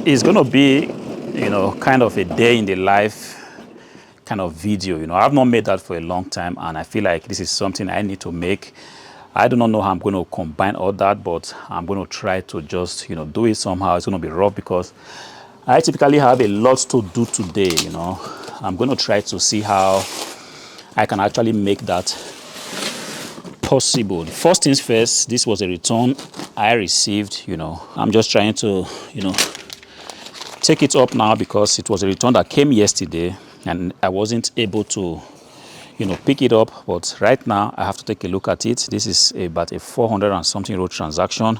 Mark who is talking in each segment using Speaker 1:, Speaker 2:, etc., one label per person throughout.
Speaker 1: it's going to be, kind of a day in the life kind of video. I've not made that for a long time, and I feel like this is something I need to make. I do not know how I'm going to combine all that, but I'm going to try to just, do it somehow. It's going to be rough because I typically have a lot to do today. I'm going to try to see how I can actually make that possible. The first things first, this was a return I received. I'm just trying to, take it up now because it was a return that came yesterday and I wasn't able to, pick it up. But right now I have to take a look at it. This is about a 400 and something euro transaction.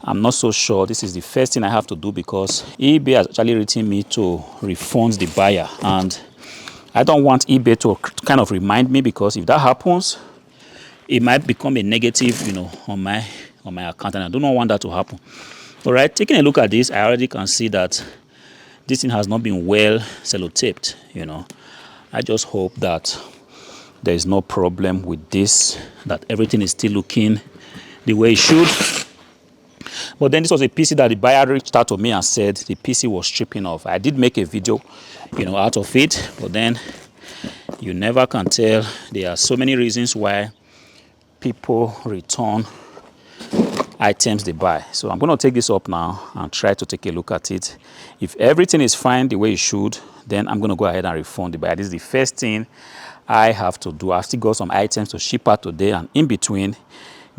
Speaker 1: I'm not so sure. This is the first thing I have to do because eBay has actually written me to refund the buyer, and I don't want eBay to kind of remind me, because if that happens, it might become a negative, on my account, and I do not want that to happen. All right, taking a look at this, I already can see that this thing has not been well sellotaped. I just hope that there is no problem with this, that everything is still looking the way it should. But then this was a PC that the buyer reached out to me and said the PC was stripping off. I did make a video, out of it, but then you never can tell. There are so many reasons why people return items they buy. So I'm going to take this up now and try to take a look at it. If everything is fine the way it should, then I'm going to go ahead and refund the buyer. This is the first thing I have to do. I've still got some items to ship out today, and in between,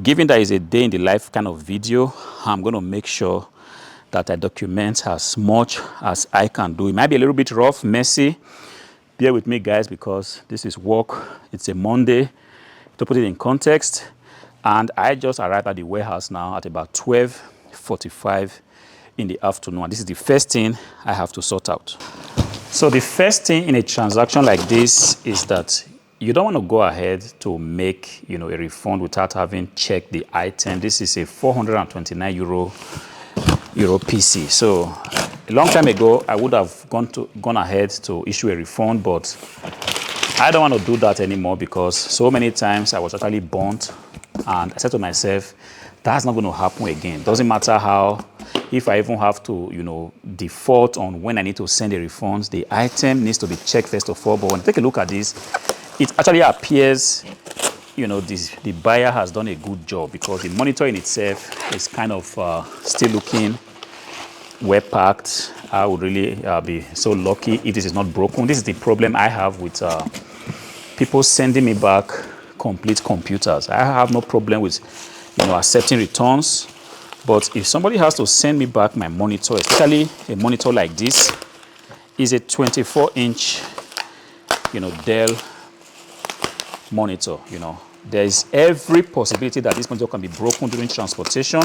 Speaker 1: given that it's a day in the life kind of video, I'm going to make sure that I document as much as I can do. It might be a little bit rough, messy. Bear with me, guys, because this is work. It's a Monday, to put it in context. And I just arrived at the warehouse now at about 12:45 in the afternoon. And this is the first thing I have to sort out. So the first thing in a transaction like this is that you don't want to go ahead to make, a refund without having checked the item. This is a 429 euro PC. So a long time ago, I would have gone ahead to issue a refund, but I don't want to do that anymore because so many times I was actually burnt, and I said to myself, that's not going to happen again. Doesn't matter how, if I even have to, default on when I need to send a refund, the item needs to be checked first of all. But when you take a look at this, it actually appears, the buyer has done a good job, because the monitor in itself is kind of still looking well packed. I would really be so lucky if this is not broken. This is the problem I have with people sending me back complete computers. I have no problem with, accepting returns. But if somebody has to send me back my monitor, especially a monitor like this, is a 24-inch, Dell monitor, there is every possibility that this monitor can be broken during transportation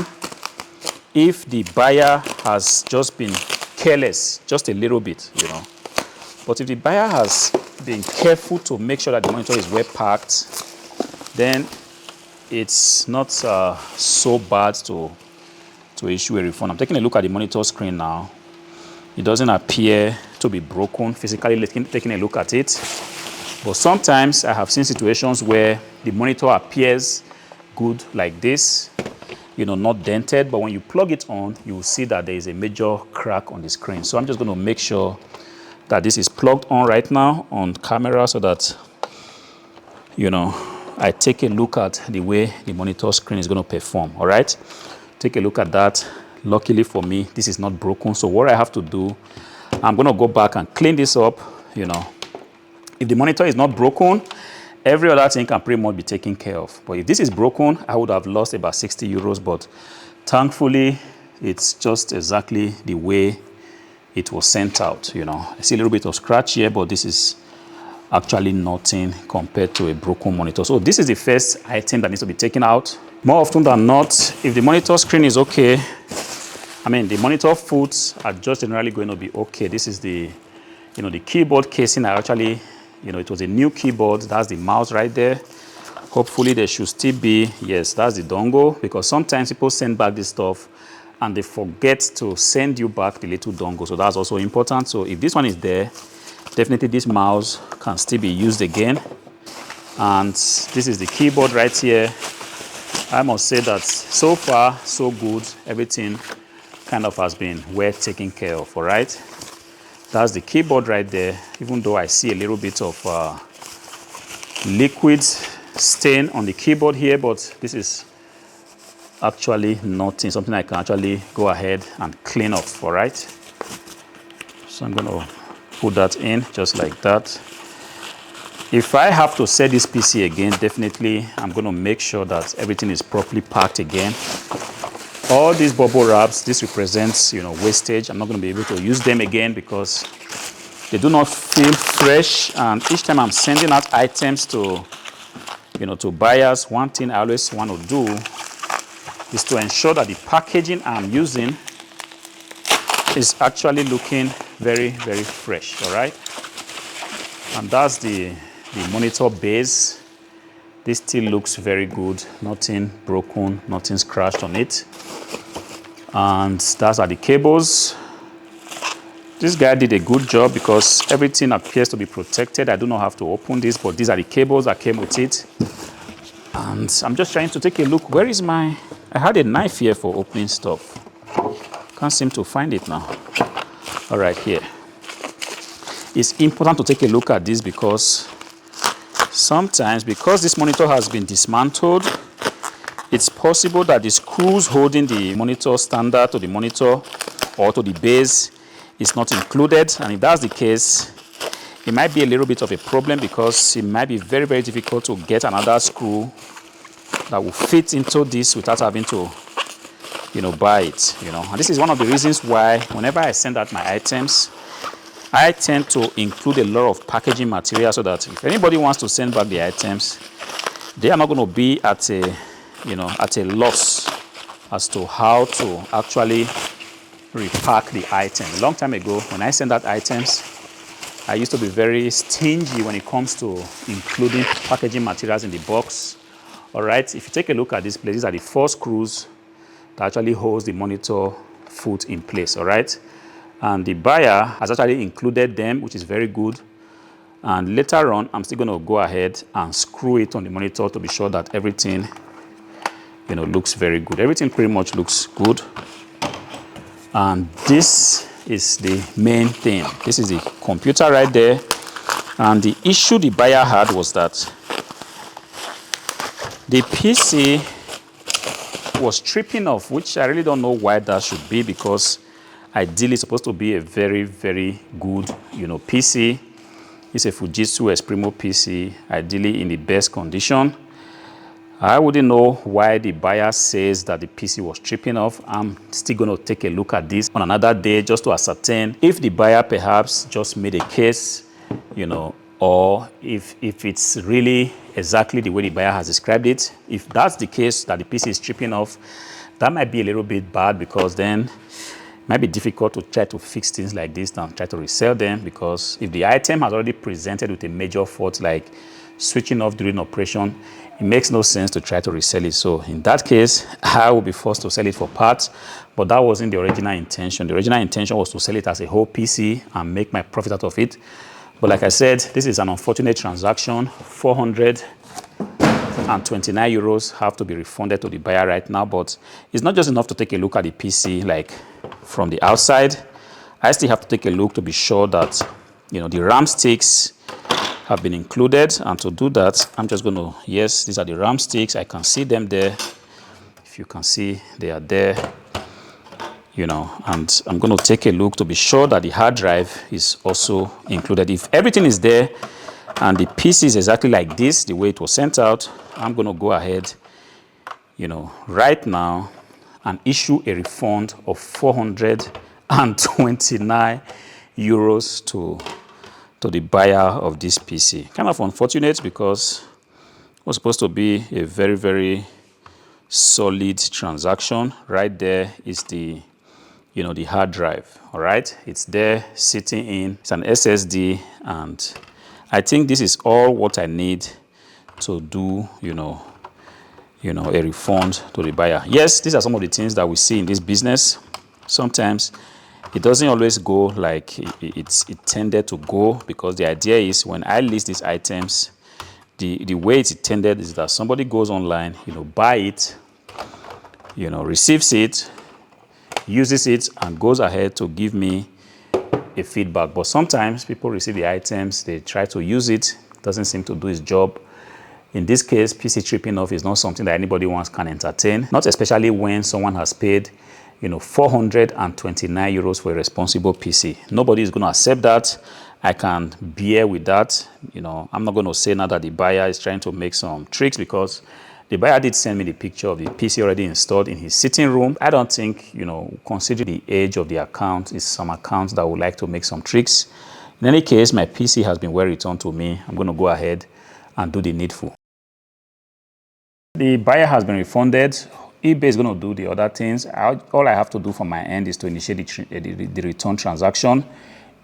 Speaker 1: if the buyer has just been careless, just a little bit, But if the buyer has been careful to make sure that the monitor is well packed, then it's not so bad to issue a refund. I'm taking a look at the monitor screen now. It doesn't appear to be broken, physically taking a look at it. But sometimes I have seen situations where the monitor appears good like this, not dented, but when you plug it on, you will see that there is a major crack on the screen. So I'm just going to make sure that this is plugged on right now on camera so that, I take a look at the way the monitor screen is going to perform. All right, take a look at that. Luckily for me, this is not broken. So what I have to do, I'm going to go back and clean this up. If the monitor is not broken, every other thing can pretty much be taken care of. But if this is broken, I would have lost about 60 euros. But thankfully, it's just exactly the way it was sent out. I see a little bit of scratch here, but this is actually nothing compared to a broken monitor. So this is the first item that needs to be taken out. More often than not, if the monitor screen is okay, the monitor foots are just generally going to be okay. This is the, the keyboard casing. I actually, it was a new keyboard. That's the mouse right there. Hopefully there should still be, yes, that's the dongle, because sometimes people send back this stuff and they forget to send you back the little dongle. So that's also important. So if this one is there, definitely this mouse can still be used again. And this is the keyboard right here. I must say that so far, so good. Everything kind of has been well taken care of. All right, that's the keyboard right there. Even though I see a little bit of liquid stain on the keyboard here, but this is actually nothing, something I can actually go ahead and clean off. All right, so I'm going to put that in just like that. If I have to set this PC again, definitely I'm going to make sure that everything is properly packed again. All these bubble wraps, this represents, wastage. I'm not going to be able to use them again because they do not feel fresh. And each time I'm sending out items to, to buyers, one thing I always want to do is to ensure that the packaging I'm using is actually looking very, very fresh. All right. And that's the monitor base. This still looks very good, nothing broken, nothing scratched on it. And those are the cables. This guy did a good job because everything appears to be protected. I do not have to open this, but these are the cables that came with it. And I'm just trying to take a look. Where is I had a knife here for opening stuff. Can't seem to find it now. All right, here. It's important to take a look at this because sometimes, because this monitor has been dismantled, it's possible that the screws holding the monitor standard to the monitor or to the base is not included. And if that's the case, it might be a little bit of a problem because it might be very, very difficult to get another screw that will fit into this without having to, buy it, And this is one of the reasons why whenever I send out my items, I tend to include a lot of packaging material so that if anybody wants to send back the items, they are not going to be at a loss as to how to actually repack the item. A long time ago, when I send out items, I used to be very stingy when it comes to including packaging materials in the box. All right, if you take a look at this place, these are the 4 screws that actually holds the monitor foot in place. All right. And the buyer has actually included them, which is very good. And later on, I'm still going to go ahead and screw it on the monitor to be sure that everything, looks very good. Everything pretty much looks good. And this is the main thing. This is the computer right there. And the issue the buyer had was that the PC was tripping off, which I really don't know why that should be because ideally, it's supposed to be a very, very good, PC. It's a Fujitsu Esprimo PC, ideally in the best condition. I wouldn't know why the buyer says that the PC was tripping off. I'm still going to take a look at this on another day just to ascertain if the buyer perhaps just made a case, or if it's really exactly the way the buyer has described it. If that's the case, that the PC is tripping off, that might be a little bit bad because then it might be difficult to try to fix things like this and try to resell them, because if the item has already presented with a major fault like switching off during operation, it makes no sense to try to resell it. So in that case, I will be forced to sell it for parts, but that wasn't the original intention. The original intention was to sell it as a whole PC and make my profit out of it. But like I said, this is an unfortunate transaction. 429 euros have to be refunded to the buyer right now, but it's not just enough to take a look at the PC like from the outside. I still have to take a look to be sure that the RAM sticks have been included, and to do that, I'm just going to, yes, these are the RAM sticks. I can see them there. If you can see, they are there. And I'm going to take a look to be sure that the hard drive is also included. If everything is there and the PC is exactly like this, the way it was sent out, I'm going to go ahead, right now and issue a refund of 429 euros to the buyer of this PC. Kind of unfortunate because it was supposed to be a very, very solid transaction. Right there is the the hard drive. All right, it's there sitting in. It's an SSD, and I think this is all what I need to do a refund to the buyer. Yes, these are some of the things that we see in this business. Sometimes it doesn't always go like it tended to go, because the idea is when I list these items, the way it's intended is that somebody goes online, buy it, receives it, uses it and goes ahead to give me a feedback. But sometimes people receive the items, they try to use it, doesn't seem to do its job. In this case, PC tripping off is not something that anybody wants can entertain, not especially when someone has paid, 429 euros for a responsible PC. Nobody is going to accept that. I can bear with that. I'm not going to say now that the buyer is trying to make some tricks, because the buyer did send me the picture of the PC already installed in his sitting room. I don't think, considering the age of the account, is some accounts that would like to make some tricks. In any case, my PC has been well returned to me. I'm going to go ahead and do the needful. The buyer has been refunded. eBay is going to do the other things. All I have to do from my end is to initiate the return transaction.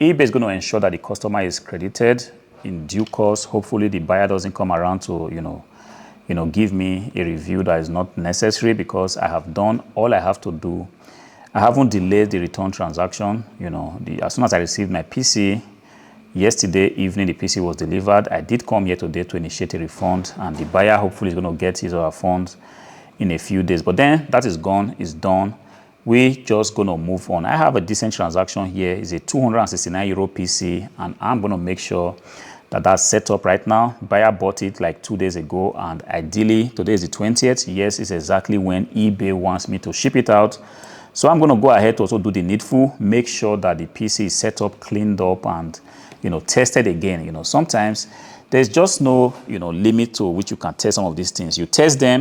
Speaker 1: eBay is going to ensure that the customer is credited in due course. Hopefully, the buyer doesn't come around to, give me a review that is not necessary, because I have done all I have to do. I haven't delayed the return transaction. As soon as I received my PC, yesterday evening, the PC was delivered. I did come here today to initiate a refund, and the buyer hopefully is going to get his or her funds in a few days. But then that is gone, it's done. We're just going to move on. I have a decent transaction here. It's a 269 euro PC, and I'm going to make sure that that's set up right now. Buyer bought it like 2 days ago, and ideally, today is the 20th. Yes, it's exactly when eBay wants me to ship it out. So I'm going to go ahead to also do the needful, make sure that the PC is set up, cleaned up, and tested again. Sometimes there's just no, limit to which you can test some of these things. You test them,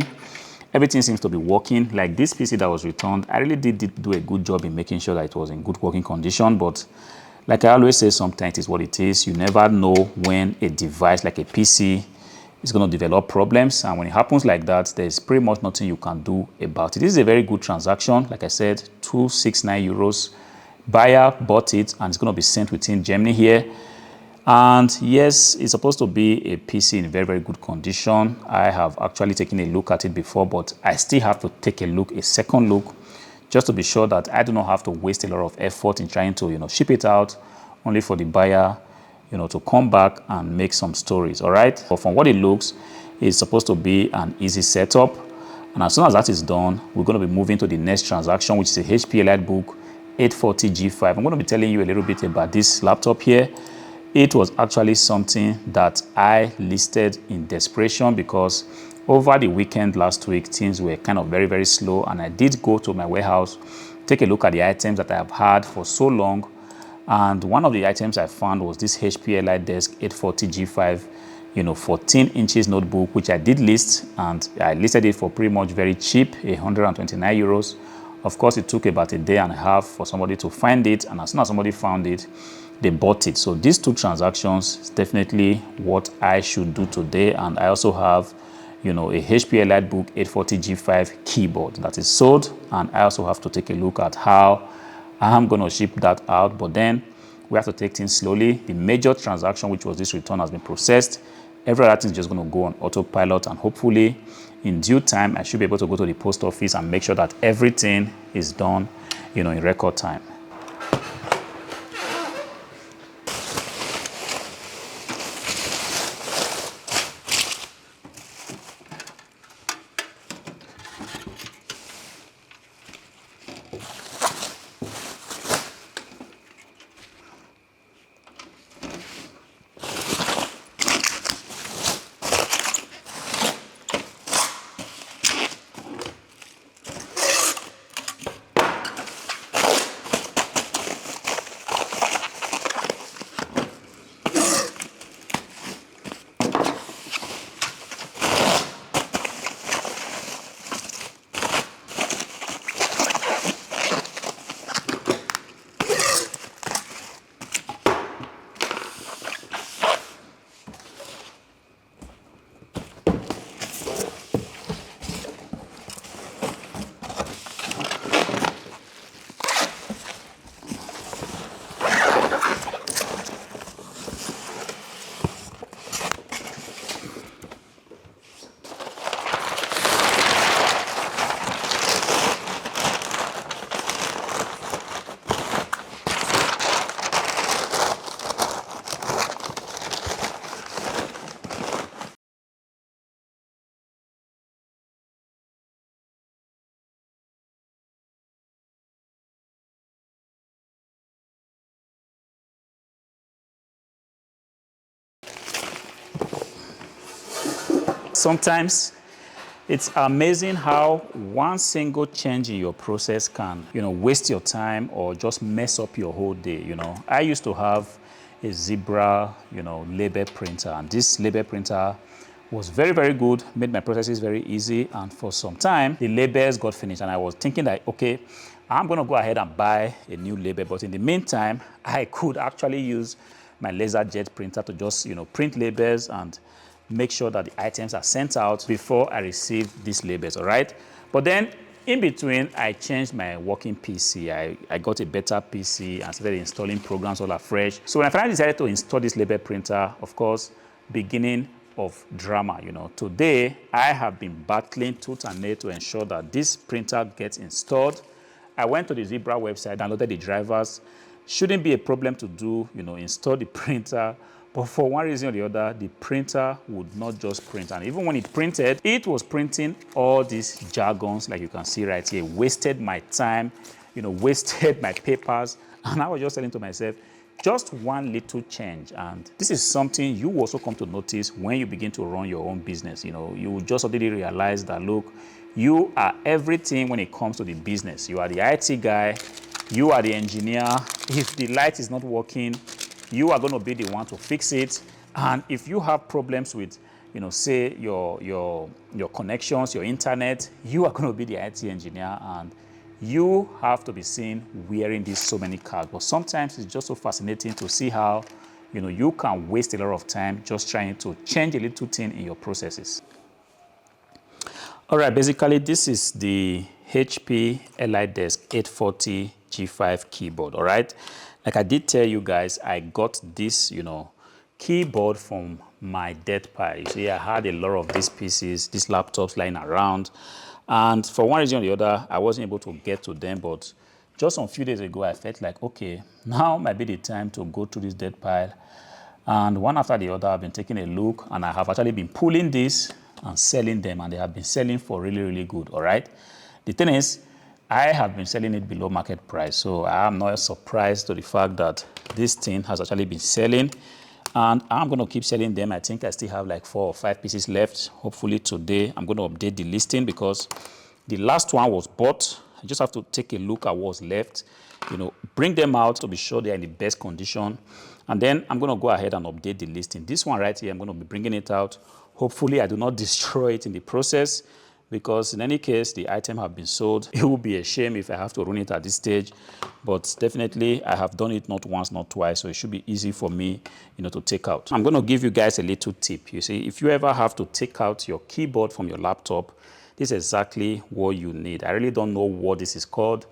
Speaker 1: everything seems to be working. Like this PC that was returned, I really did do a good job in making sure that it was in good working condition. But like I always say, sometimes it's what it is. You never know when a device like a PC is going to develop problems. And when it happens like that, there's pretty much nothing you can do about it. This is a very good transaction. Like I said, 269 euros. Buyer bought it, and it's going to be sent within Germany here. And yes, it's supposed to be a PC in very, very good condition. I have actually taken a look at it before, but I still have to take a second look, just to be sure that I do not have to waste a lot of effort in trying to, ship it out, only for the buyer, to come back and make some stories. All right. But from what it looks, it's supposed to be an easy setup. And as soon as that is done, we're going to be moving to the next transaction, which is a HP EliteBook 840 G5. I'm going to be telling you a little bit about this laptop here. It was actually something that I listed in desperation, because over the weekend last week, things were kind of very, very slow. And I did go to my warehouse, take a look at the items that I have had for so long. And one of the items I found was this HP EliteDesk 840 G5, 14 inches notebook, which I did list. And I listed it for pretty much very cheap, 129 euros. Of course, it took about a day and a half for somebody to find it. And as soon as somebody found it, they bought it. So these two transactions is definitely what I should do today. And I also have, a HP EliteBook 840 G5 keyboard that is sold. And I also have to take a look at how I'm going to ship that out. But then we have to take things slowly. The major transaction, which was this return, has been processed. Every other thing is just going to go on autopilot. And hopefully, in due time, I should be able to go to the post office and make sure that everything is done, in record time. Sometimes it's amazing how one single change in your process can, waste your time or just mess up your whole day. I used to have a Zebra, label printer, and this label printer was very, very good, made my processes very easy. And for some time, the labels got finished, and I was thinking that, okay, I'm going to go ahead and buy a new label. But in the meantime, I could actually use my LaserJet printer to just, print labels and make sure that the items are sent out before I receive these labels, all right? But then in between, I changed my working PC. I got a better PC and started installing programs all afresh. So when I finally decided to install this label printer, of course, beginning of drama, Today, I have been battling tooth and nail to ensure that this printer gets installed. I went to the Zebra website, downloaded the drivers. Shouldn't be a problem to do, install the printer. But for one reason or the other, the printer would not just print. And even when it printed, it was printing all these jargons, like you can see right here, wasted my time, wasted my papers. And I was just telling to myself, just one little change. And this is something you also come to notice when you begin to run your own business. You will just suddenly realize that, look, you are everything when it comes to the business. You are the IT guy, you are the engineer. If the light is not working, you are going to be the one to fix it. And if you have problems with, say your connections, your internet, you are going to be the IT engineer, and you have to be seen wearing these so many cars. But sometimes it's just so fascinating to see how, you can waste a lot of time just trying to change a little thing in your processes. All right, basically this is the HP EliteDesk 840 G5 keyboard, all right? Like I did tell you guys, I got this, keyboard from my dead pile. You see, I had a lot of these PCs, these laptops lying around. And for one reason or the other, I wasn't able to get to them. But just a few days ago, I felt like, okay, now might be the time to go through this dead pile. And one after the other, I've been taking a look, and I have actually been pulling this and selling them, and they have been selling for really, really good, all right? The thing is, I have been selling it below market price, so I am not surprised to the fact that this thing has actually been selling, and I'm going to keep selling them. I think I still have like 4 or 5 pieces left. Hopefully today I'm going to update the listing because the last one was bought. I just have to take a look at what's left, bring them out to be sure they are in the best condition. And then I'm going to go ahead and update the listing. This one right here, I'm going to be bringing it out. Hopefully I do not destroy it in the process, because in any case, the item have been sold. It will be a shame if I have to run it at this stage. But definitely, I have done it not once, not twice, so it should be easy for me, to take out. I'm going to give you guys a little tip. You see, if you ever have to take out your keyboard from your laptop, this is exactly what you need. I really don't know what this is called.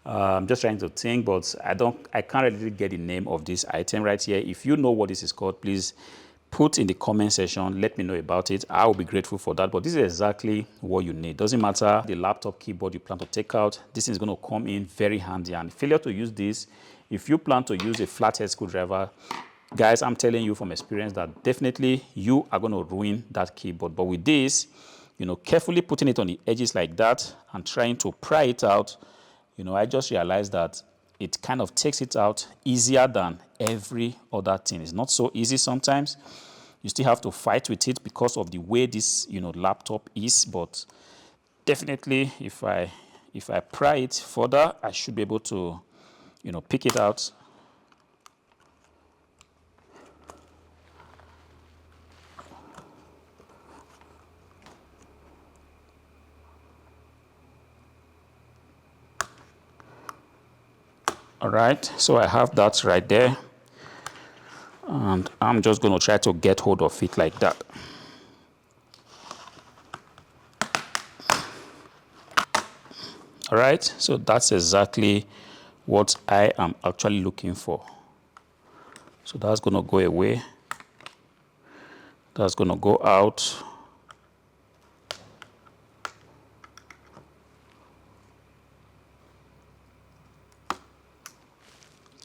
Speaker 1: I'm just trying to think, but I can't really get the name of this item right here. If you know what this is called, please put in the comment section, let me know about it. I will be grateful for that. But this is exactly what you need. Doesn't matter the laptop keyboard you plan to take out, this is going to come in very handy. And failure to use this, if you plan to use a flathead screwdriver, guys, I'm telling you from experience that definitely you are going to ruin that keyboard. But with this, carefully putting it on the edges like that and trying to pry it out, I just realized that it kind of takes it out easier than every other thing. It's not so easy sometimes. You still have to fight with it because of the way this, laptop is. But definitely, if I pry it further, I should be able to, pick it out. All right, so I have that right there, and I'm just going to try to get hold of it like that. All right, so that's exactly what I am actually looking for. So that's going to go away. That's going to go out.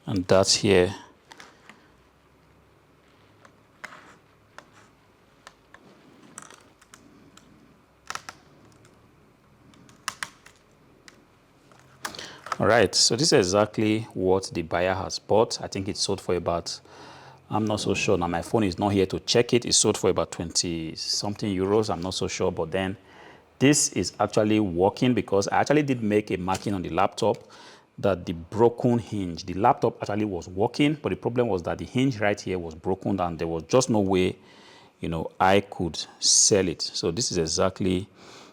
Speaker 1: And that's here. All right, so this is exactly what the buyer has bought. I think it sold for about I'm not so sure. Now my phone is not here to check it. It sold for about 20 something euros. I'm not so sure, but then this is actually working because I actually did make a marking on the laptop that the broken hinge, the laptop actually was working, but the problem was that the hinge right here was broken and there was just no way, I could sell it. So this is exactly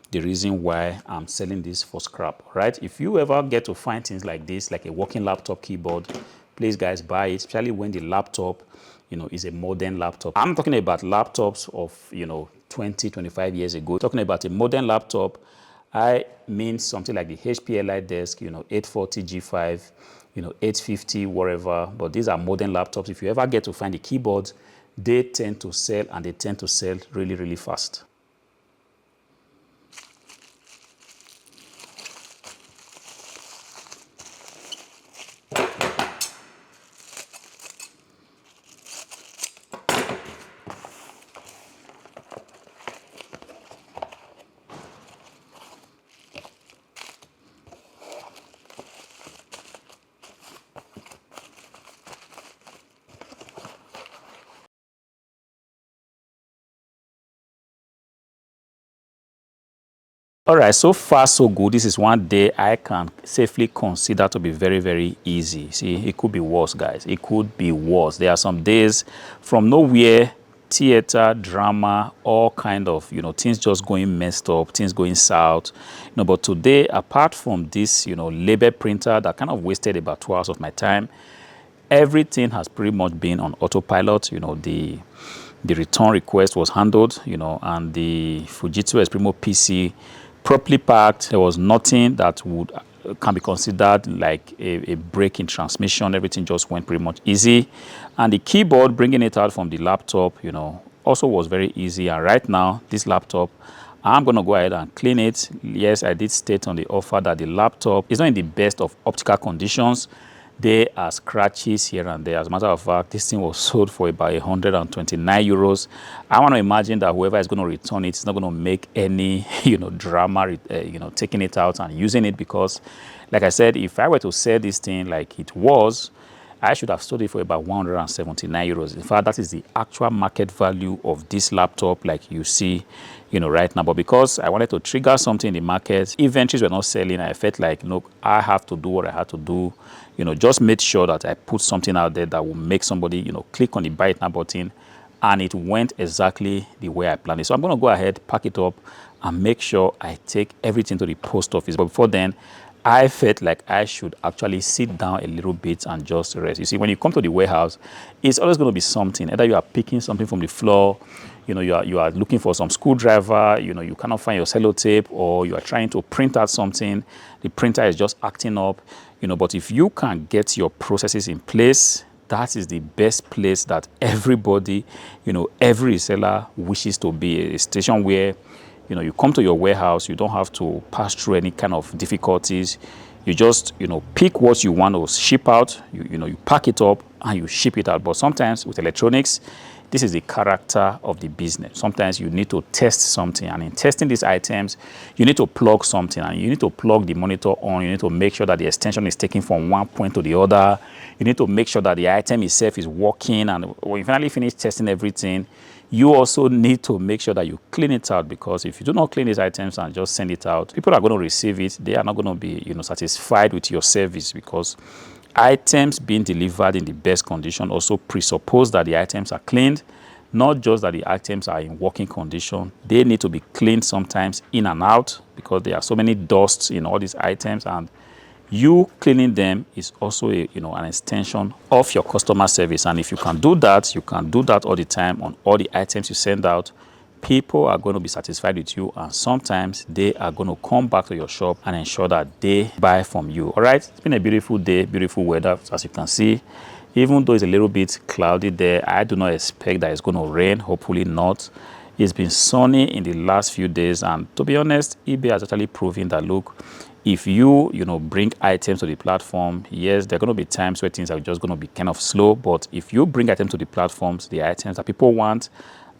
Speaker 1: the reason why I'm selling this for scrap, right? If you ever get to find things like this, like a working laptop keyboard, please guys buy it, especially when the laptop, is a modern laptop. I'm talking about laptops of, 20, 25 years ago. Talking about a modern laptop, I mean something like the HP Elite Desk, 840 G5, 850, whatever. But these are modern laptops. If you ever get to find the keyboards, they tend to sell and they tend to sell really, really fast. All right, so far so good. This is one day I can safely consider to be very, very easy. See, it could be worse, guys. It could be worse. There are some days from nowhere, theater, drama, all kind of, things just going messed up, things going south. But today, apart from this, label printer that kind of wasted about 2 hours of my time, everything has pretty much been on autopilot. The return request was handled, and the Fujitsu Exprimo PC properly packed. There was nothing that would can be considered like a break in transmission. Everything just went pretty much easy. And the keyboard, bringing it out from the laptop, also was very easy. And right now, this laptop, I'm going to go ahead and clean it. Yes, I did state on the offer that the laptop is not in the best of optical conditions. There are scratches here and there. As a matter of fact, this thing was sold for about 129 euros. I want to imagine that whoever is going to return it is not going to make any, drama, taking it out and using it, because, like I said, if I were to sell this thing like it was, I should have sold it for about 179 euros. In fact, that is the actual market value of this laptop, like you see, right now. But because I wanted to trigger something in the market, inventories were not selling. I felt like, look, I have to do what I had to do. Just made sure that I put something out there that will make somebody, click on the buy it now button. And it went exactly the way I planned it. So I'm going to go ahead, pack it up, and make sure I take everything to the post office. But before then, I felt like I should actually sit down a little bit and just rest. You see, when you come to the warehouse, it's always going to be something. Either you are picking something from the floor, you are looking for some screwdriver, you cannot find your sellotape, or you are trying to print out something. The printer is just acting up, but if you can get your processes in place, that is the best place that everybody, every reseller wishes to be. A station where you come to your warehouse, you don't have to pass through any kind of difficulties. You just, pick what you want to ship out, you pack it up and you ship it out. But sometimes with electronics, this is the character of the business. Sometimes you need to test something, and in testing these items, you need to plug something, and you need to plug the monitor on. You need to make sure that the extension is taken from one point to the other. You need to make sure that the item itself is working, and when you finally finish testing everything, you also need to make sure that you clean it out, because if you do not clean these items and just send it out, people are going to receive it. They are not going to be, satisfied with your service, because items being delivered in the best condition also presuppose that the items are cleaned, not just that the items are in working condition. They need to be cleaned sometimes in and out, because there are so many dusts in all these items, and you cleaning them is also an extension of your customer service. And if you can do that, you can do that all the time on all the items you send out, people are going to be satisfied with you, and sometimes they are going to come back to your shop and ensure that they buy from you. All right, it's been a beautiful day, beautiful weather, as you can see. Even though it's a little bit cloudy there, I do not expect that it's going to rain. Hopefully not. It's been sunny in the last few days, and to be honest, eBay has actually proven that, look, if you bring items to the platform, yes, there are going to be times where things are just going to be kind of slow, but if you bring items to the platforms, the items that people want,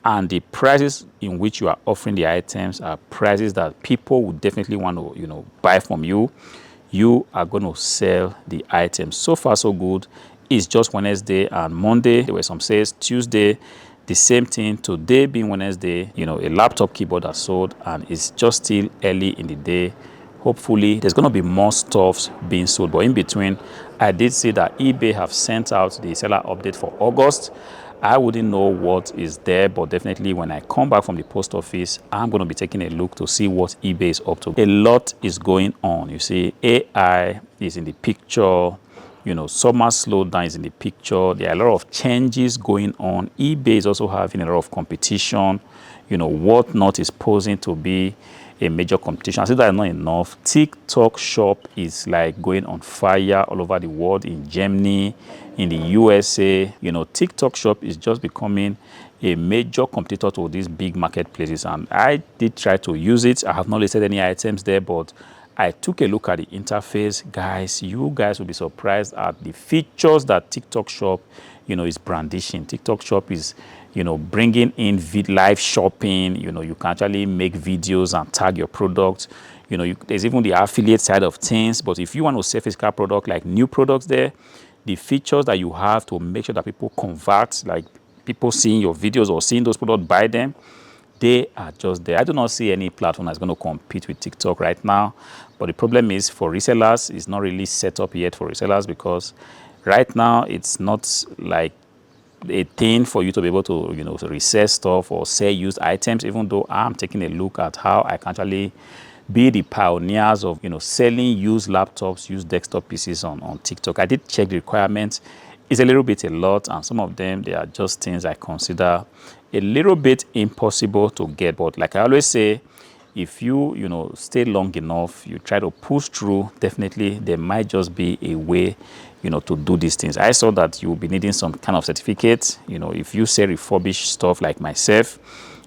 Speaker 1: and the prices in which you are offering the items are prices that people would definitely want to buy from you, you are going to sell the items. So far so good. is just Wednesday and Monday. There were some sales. Tuesday, the same thing. Today being Wednesday, you know, a laptop keyboard has sold, and it's just still early in the day. Hopefully there's going to be more stuffs being sold, but in between I did see that eBay have sent out the seller update for August. I wouldn't know what is there, but definitely when I come back from the post office, I'm going to be taking a look to see what eBay is up to. A lot is going on. You see, AI is in the picture. You know, summer slowdown is in the picture. There are a lot of changes going on. eBay is also having a lot of competition. You know, Whatnot is posing to be a major competition. I think that is not enough. TikTok shop is like going on fire all over the world, in Germany, in the USA. You know, TikTok shop is just becoming a major competitor to these big marketplaces, and I did try to use it. I have not listed any items there, but I took a look at the interface. Guys, you guys will be surprised at the features that TikTok shop, you know, is brandishing. TikTok shop is, you know, bringing in live shopping. You know, you can actually make videos and tag your product. You know, there's even the affiliate side of things. But if you want to sell physical product, like new products there, the features that you have to make sure that people convert, like people seeing your videos or seeing those products, buy them, they are just there. I do not see any platform that's going to compete with TikTok right now. But the problem is, for resellers, it's not really set up yet for resellers, because right now it's not like a thing for you to be able to, you know, to resell stuff or sell used items, even though I'm taking a look at how I can actually be the pioneers of, you know, selling used laptops, used desktop PCs on TikTok. I did check the requirements. It's a little bit a lot, and some of them, they are just things I consider a little bit impossible to get. But like I always say, if you know, stay long enough, you try to push through, definitely there might just be a way, you know, to do these things. I saw that you'll be needing some kind of certificate. You know, if you sell refurbished stuff like myself,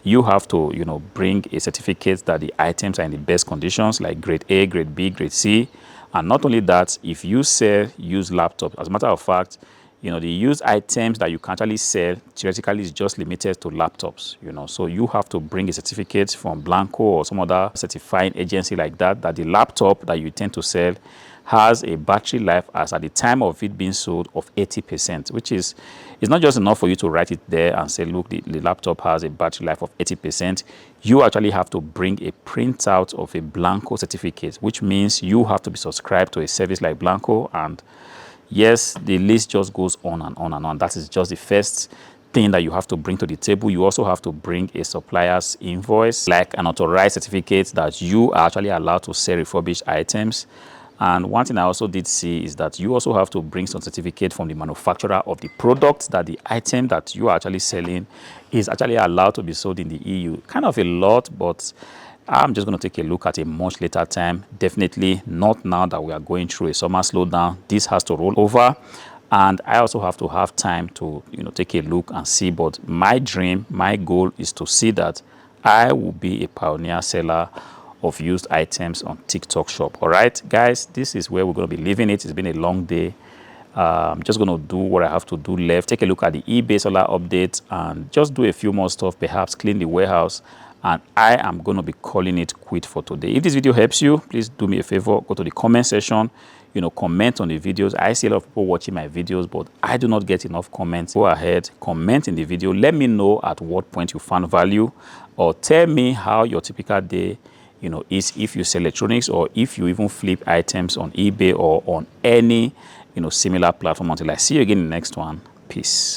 Speaker 1: you have to, you know, bring a certificate that the items are in the best conditions, like grade A, grade B, grade C. And not only that, if you sell used laptops, as a matter of fact, you know, the used items that you can actually sell theoretically is just limited to laptops, you know. So you have to bring a certificate from Blanco or some other certifying agency like that, that the laptop that you intend to sell has a battery life, as at the time of it being sold, of 80%, which is, it's not just enough for you to write it there and say, look, the laptop has a battery life of 80%. You actually have to bring a printout of a Blanco certificate, which means you have to be subscribed to a service like Blanco. And yes, the list just goes on and on and on. That is just the first thing that you have to bring to the table. You also have to bring a supplier's invoice, like an authorized certificate that you are actually allowed to sell refurbished items. And one thing I also did see is that you also have to bring some certificate from the manufacturer of the product, that the item that you are actually selling is actually allowed to be sold in the EU. Kind of a lot, but I'm just going to take a look at a much later time. Definitely not now that we are going through a summer slowdown. This has to roll over, and I also have to have time to, you know, take a look and see. But my dream, my goal is to see that I will be a pioneer seller of used items on TikTok shop. All right, guys, this is where we're going to be leaving it. It's been a long day. I'm just going to do what I have to do left. Take a look at the eBay seller update and just do a few more stuff, perhaps clean the warehouse. And I am going to be calling it quit for today. If this video helps you, please do me a favor, go to the comment section, you know, comment on the videos. I see a lot of people watching my videos, but I do not get enough comments. Go ahead, comment in the video. Let me know at what point you found value, or tell me how your typical day, you know, is, if you sell electronics, or if you even flip items on eBay or on any, you know, similar platform. Until I see you again in the next one. Peace.